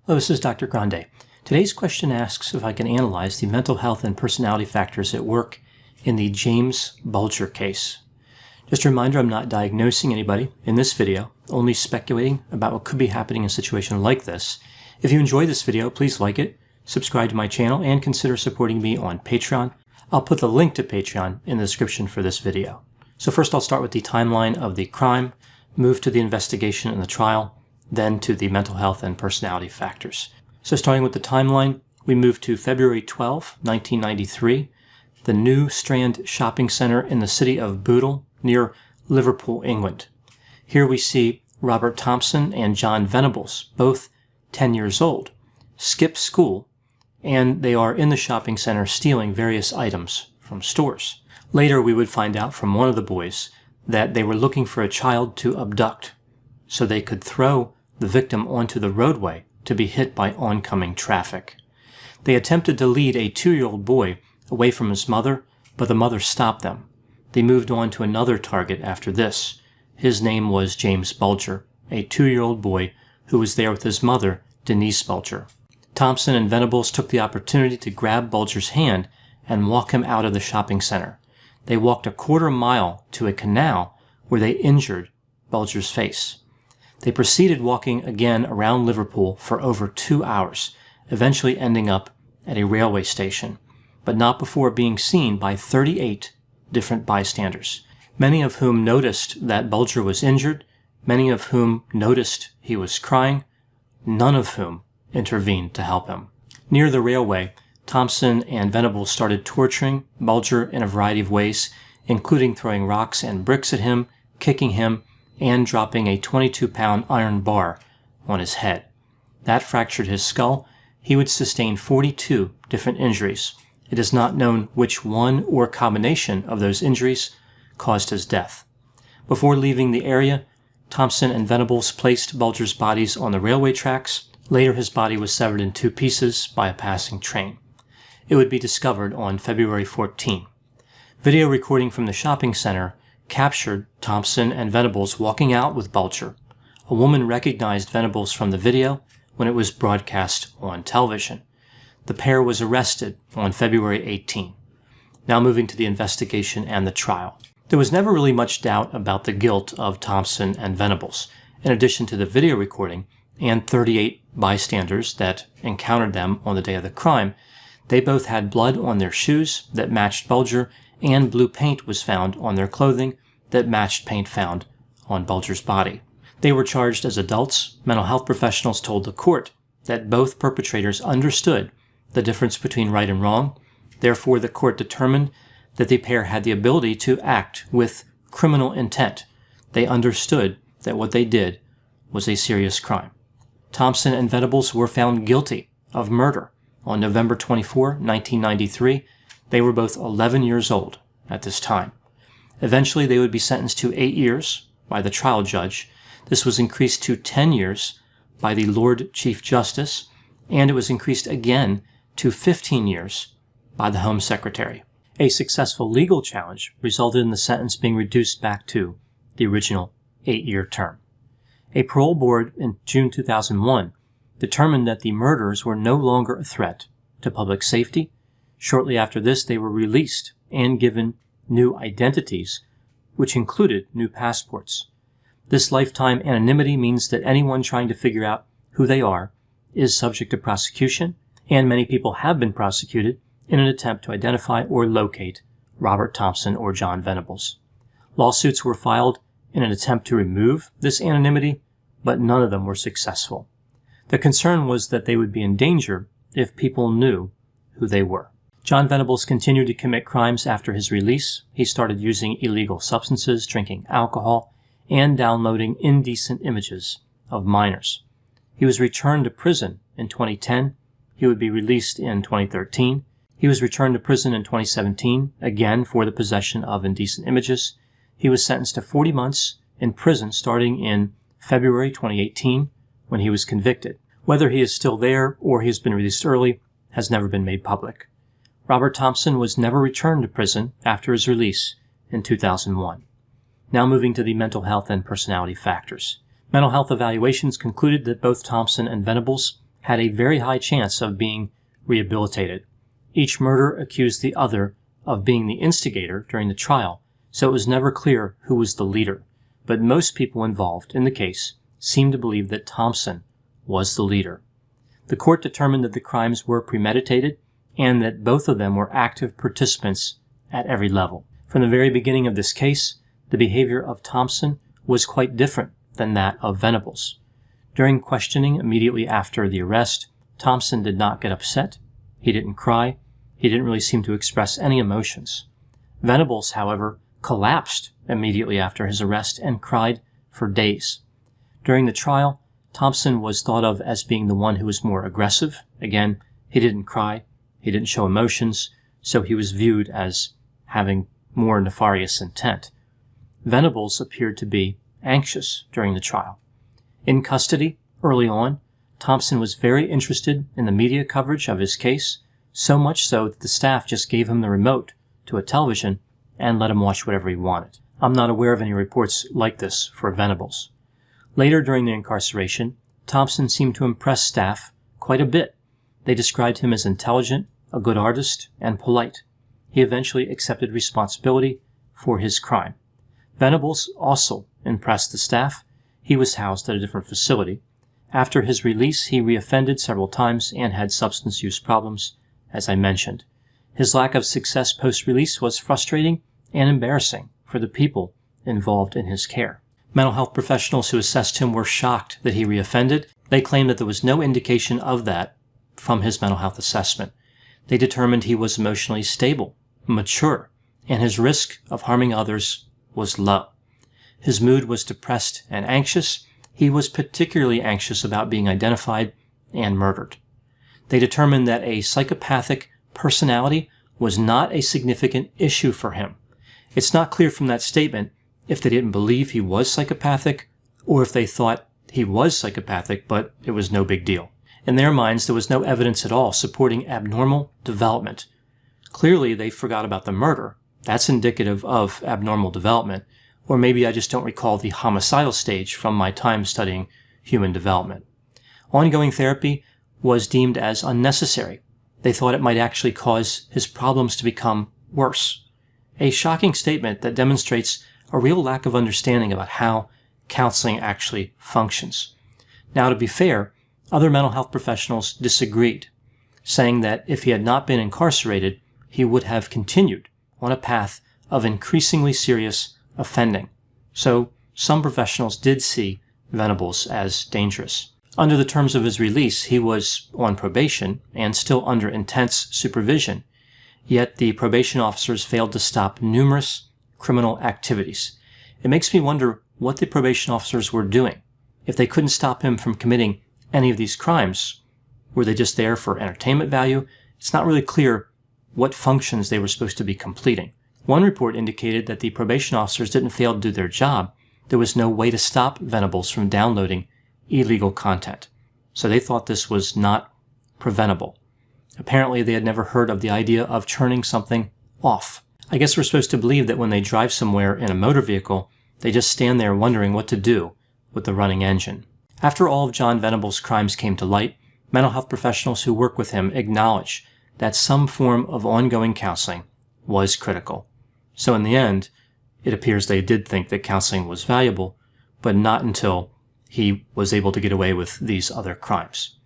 Hello, this is Dr. Grande. Today's question asks if I can analyze the mental health and personality factors at work in the James Bulger case. Just a reminder, I'm not diagnosing anybody in this video, only speculating about what could be happening in a situation like this. If you enjoyed this video, please like it, subscribe to my channel, and consider supporting me on Patreon. I'll put the link to Patreon in the description for this video. So first I'll start with the timeline of the crime, move to the investigation and the trial, then to the mental health and personality factors. So starting with the timeline, we move to February 12, 1993, the New Strand Shopping Center in the city of Bootle near Liverpool, England. Here we see Robert Thompson and John Venables, both 10 years old, skip school, and they are in the shopping center stealing various items from stores. Later we would find out from one of the boys that they were looking for a child to abduct so they could throw the victim onto the roadway to be hit by oncoming traffic. They attempted to lead a 2-year-old boy away from his mother, but the mother stopped them. They moved on to another target after this. His name was James Bulger, a 2-year-old boy who was there with his mother, Denise Bulger. Thompson and Venables took the opportunity to grab Bulger's hand and walk him out of the shopping center. They walked a quarter mile to a canal where they injured Bulger's face. They proceeded walking again around Liverpool for over 2 hours, eventually ending up at a railway station, but not before being seen by 38 different bystanders, many of whom noticed that Bulger was injured, many of whom noticed he was crying, none of whom intervened to help him. Near the railway, Thompson and Venables started torturing Bulger in a variety of ways, including throwing rocks and bricks at him, kicking him, and dropping a 22-pound iron bar on his head. That fractured his skull. He would sustain 42 different injuries. It is not known which one or combination of those injuries caused his death. Before leaving the area, Thompson and Venables placed Bulger's bodies on the railway tracks. Later his body was severed in 2 pieces by a passing train. It would be discovered on February 14. Video recording from the shopping center captured Thompson and Venables walking out with Bulger. A woman recognized Venables from the video when it was broadcast on television. The pair was arrested on February 18. Now moving to the investigation and the trial. There was never really much doubt about the guilt of Thompson and Venables. In addition to the video recording and 38 bystanders that encountered them on the day of the crime, they both had blood on their shoes that matched Bulger, and blue paint was found on their clothing that matched paint found on Bulger's body. They were charged as adults. Mental health professionals told the court that both perpetrators understood the difference between right and wrong. Therefore, the court determined that the pair had the ability to act with criminal intent. They understood that what they did was a serious crime. Thompson and Venables were found guilty of murder on November 24, 1993. They were both 11 years old at this time. Eventually, they would be sentenced to 8 years by the trial judge. This was increased to 10 years by the Lord Chief Justice, and it was increased again to 15 years by the Home Secretary. A successful legal challenge resulted in the sentence being reduced back to the original 8-year term. A parole board in June 2001 determined that the murderers were no longer a threat to public safety. Shortly after this, they were released and given new identities, which included new passports. This lifetime anonymity means that anyone trying to figure out who they are is subject to prosecution, and many people have been prosecuted in an attempt to identify or locate Robert Thompson or John Venables. Lawsuits were filed in an attempt to remove this anonymity, but none of them were successful. The concern was that they would be in danger if people knew who they were. John Venables continued to commit crimes after his release. He started using illegal substances, drinking alcohol, and downloading indecent images of minors. He was returned to prison in 2010. He would be released in 2013. He was returned to prison in 2017, again for the possession of indecent images. He was sentenced to 40 months in prison starting in February 2018 when he was convicted. Whether he is still there or he has been released early has never been made public. Robert Thompson was never returned to prison after his release in 2001. Now moving to the mental health and personality factors. Mental health evaluations concluded that both Thompson and Venables had a very high chance of being rehabilitated. Each murderer accused the other of being the instigator during the trial, so it was never clear who was the leader. But most people involved in the case seemed to believe that Thompson was the leader. The court determined that the crimes were premeditated and that both of them were active participants at every level. From the very beginning of this case, the behavior of Thompson was quite different than that of Venables. During questioning immediately after the arrest, Thompson did not get upset. He didn't cry. He didn't really seem to express any emotions. Venables, however, collapsed immediately after his arrest and cried for days. During the trial, Thompson was thought of as being the one who was more aggressive. Again, he didn't cry. He didn't show emotions, so he was viewed as having more nefarious intent. Venables appeared to be anxious during the trial. In custody, early on, Thompson was very interested in the media coverage of his case, so much so that the staff just gave him the remote to a television and let him watch whatever he wanted. I'm not aware of any reports like this for Venables. Later during the incarceration, Thompson seemed to impress staff quite a bit. They described him as intelligent, a good artist, and polite. He eventually accepted responsibility for his crime. Venables also impressed the staff. He was housed at a different facility. After his release, he reoffended several times and had substance use problems, as I mentioned. His lack of success post-release was frustrating and embarrassing for the people involved in his care. Mental health professionals who assessed him were shocked that he reoffended. They claimed that there was no indication of that from his mental health assessment. They determined he was emotionally stable, mature, and his risk of harming others was low. His mood was depressed and anxious. He was particularly anxious about being identified and murdered. They determined that a psychopathic personality was not a significant issue for him. It's not clear from that statement if they didn't believe he was psychopathic or if they thought he was psychopathic, but it was no big deal. In their minds, there was no evidence at all supporting abnormal development. Clearly, they forgot about the murder. That's indicative of abnormal development. Or maybe I just don't recall the homicidal stage from my time studying human development. Ongoing therapy was deemed as unnecessary. They thought it might actually cause his problems to become worse. A shocking statement that demonstrates a real lack of understanding about how counseling actually functions. Now, to be fair, other mental health professionals disagreed, saying that if he had not been incarcerated, he would have continued on a path of increasingly serious offending. So some professionals did see Venables as dangerous. Under the terms of his release, he was on probation and still under intense supervision, yet the probation officers failed to stop numerous criminal activities. It makes me wonder what the probation officers were doing. If they couldn't stop him from committing any of these crimes, were they just there for entertainment value? It's not really clear what functions they were supposed to be completing. One report indicated that the probation officers didn't fail to do their job. There was no way to stop Venables from downloading illegal content. So they thought this was not preventable. Apparently they had never heard of the idea of turning something off. I guess we're supposed to believe that when they drive somewhere in a motor vehicle, they just stand there wondering what to do with the running engine. After all of John Venables' crimes came to light, mental health professionals who work with him acknowledge that some form of ongoing counseling was critical. So in the end, it appears they did think that counseling was valuable, but not until he was able to get away with these other crimes.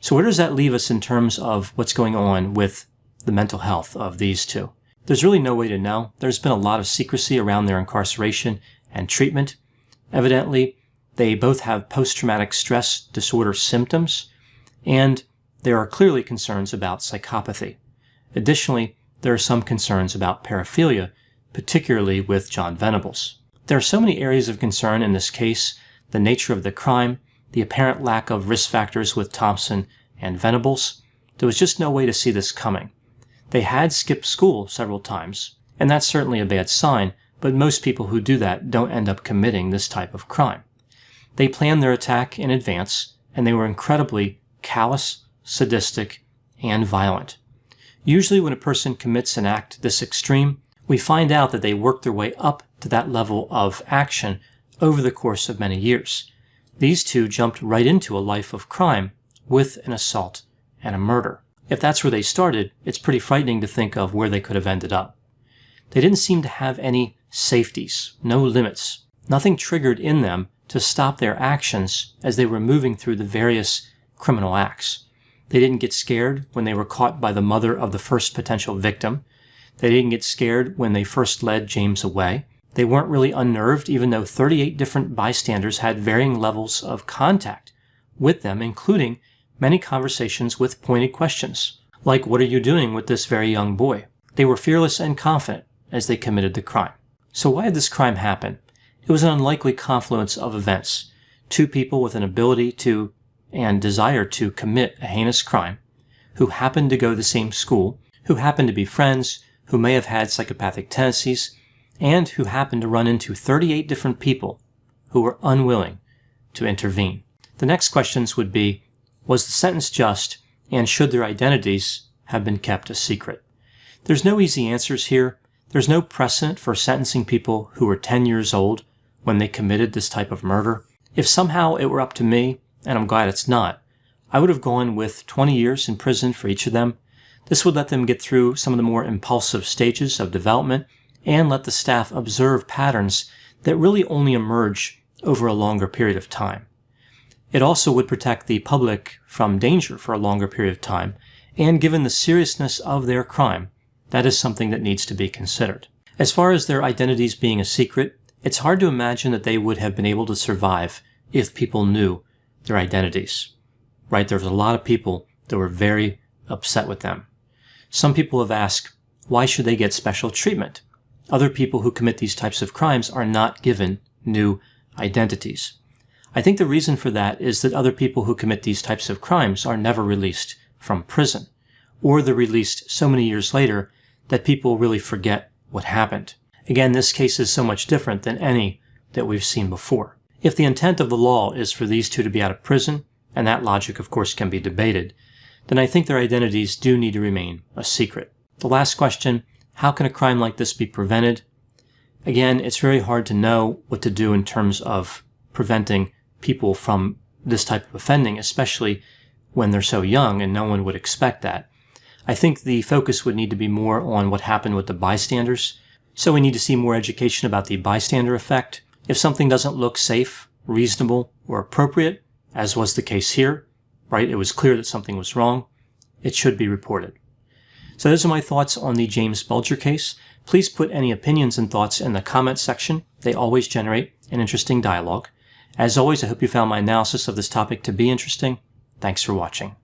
So where does that leave us in terms of what's going on with the mental health of these two? There's really no way to know. There's been a lot of secrecy around their incarceration and treatment. Evidently, they both have post-traumatic stress disorder symptoms, and there are clearly concerns about psychopathy. Additionally, there are some concerns about paraphilia, particularly with John Venables. There are so many areas of concern in this case: the nature of the crime, the apparent lack of risk factors with Thompson and Venables. There was just no way to see this coming. They had skipped school several times, and that's certainly a bad sign, but most people who do that don't end up committing this type of crime. They planned their attack in advance, and they were incredibly callous, sadistic, and violent. Usually when a person commits an act this extreme, we find out that they work their way up to that level of action over the course of many years. These two jumped right into a life of crime with an assault and a murder. If that's where they started, it's pretty frightening to think of where they could have ended up. They didn't seem to have any safeties, no limits, nothing triggered in them to stop their actions as they were moving through the various criminal acts. They didn't get scared when they were caught by the mother of the first potential victim. They didn't get scared when they first led James away. They weren't really unnerved, even though 38 different bystanders had varying levels of contact with them, including many conversations with pointed questions, like, "What are you doing with this very young boy?" They were fearless and confident as they committed the crime. So why did this crime happen? It was an unlikely confluence of events. Two people with an ability to and desire to commit a heinous crime, who happened to go to the same school, who happened to be friends, who may have had psychopathic tendencies, and who happened to run into 38 different people who were unwilling to intervene. The next questions would be, was the sentence just, and should their identities have been kept a secret? There's no easy answers here. There's no precedent for sentencing people who were 10 years old when they committed this type of murder. If somehow it were up to me, and I'm glad it's not, I would have gone with 20 years in prison for each of them. This would let them get through some of the more impulsive stages of development and let the staff observe patterns that really only emerge over a longer period of time. It also would protect the public from danger for a longer period of time, and given the seriousness of their crime, that is something that needs to be considered. As far as their identities being a secret, it's hard to imagine that they would have been able to survive if people knew their identities. Right? There's a lot of people that were very upset with them. Some people have asked, why should they get special treatment? Other people who commit these types of crimes are not given new identities. I think the reason for that is that other people who commit these types of crimes are never released from prison, or they're released so many years later that people really forget what happened. Again, this case is so much different than any that we've seen before. If the intent of the law is for these two to be out of prison, and that logic of course can be debated, then I think their identities do need to remain a secret. The last question, how can a crime like this be prevented? Again, it's very hard to know what to do in terms of preventing people from this type of offending, especially when they're so young and no one would expect that. I think the focus would need to be more on what happened with the bystanders. So we need to see more education about the bystander effect. If something doesn't look safe, reasonable, or appropriate, as was the case here, right, it was clear that something was wrong, it should be reported. So those are my thoughts on the James Bulger case. Please put any opinions and thoughts in the comments section. They always generate an interesting dialogue. As always, I hope you found my analysis of this topic to be interesting. Thanks for watching.